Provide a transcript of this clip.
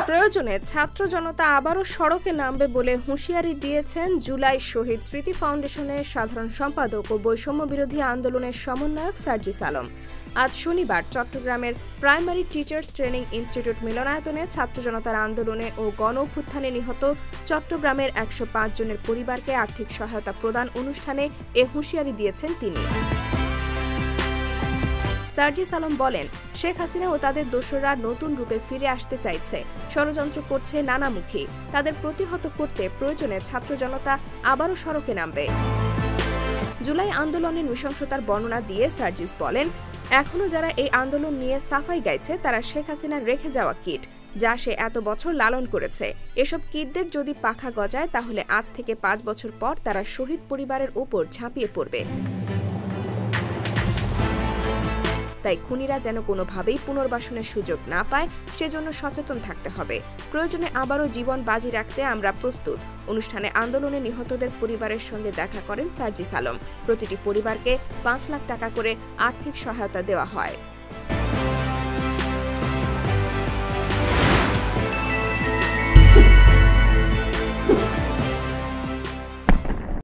প্রয়োজনে ছাত্র জনতা আবারও সড়কে নামবে বলে হুঁশিয়ারি দিয়েছেন জুলাই শহীদ স্মৃতি ফাউন্ডেশনের সাধারণ সম্পাদক ও বৈষম্য বিরোধী আন্দোলনের সমন্বয়ক সার্জিস আলম। আজ শনিবার চট্টগ্রামের প্রাইমারি টিচার্স ট্রেনিং ইনস্টিটিউট মিলনায়তনে ছাত্র জনতার আন্দোলনে ও গণ অভ্যুত্থানে নিহত চট্টগ্রামের ১০৫ জনের পরিবারকে আর্থিক সহায়তা প্রদান অনুষ্ঠানে এ হুঁশিয়ারি দিয়েছেন তিনি। সার্জিস আলম বলেন, শেখ হাসিনা ও তাদের দোসররা নতুন রূপে ফিরে আসতে চাইছে, ষড়যন্ত্র করছে নানামুখী। তাদের প্রতিহত করতে প্রয়োজনে ছাত্র জনতা আবারও সড়কে নামবে। জুলাই আন্দোলনের নৃশংসতার বর্ণনা দিয়ে সার্জিস বলেন, এখনো যারা এই আন্দোলন নিয়ে সাফাই গাইছে তারা শেখ হাসিনার রেখে যাওয়া কিট, যা সে এত বছর লালন করেছে। এসব কিটদের যদি পাখা গজায় তাহলে আজ থেকে ৫ বছর পর তারা শহীদ পরিবারের উপর ঝাঁপিয়ে পড়বে। তাই খুনিরা যেন কোনোভাবেই পুনর্বাসনের সুযোগ না পায়, সেজন্য সচেতন থাকতে হবে। প্রয়োজনে আবারও জীবন বাজি রাখতে আমরা প্রস্তুত। অনুষ্ঠানে আন্দোলনে নিহতদের পরিবারের সঙ্গে দেখা করেন সার্জিস আলম। প্রতিটি পরিবারকে ৫ লাখ টাকা করে আর্থিক সহায়তা দেওয়া হয়।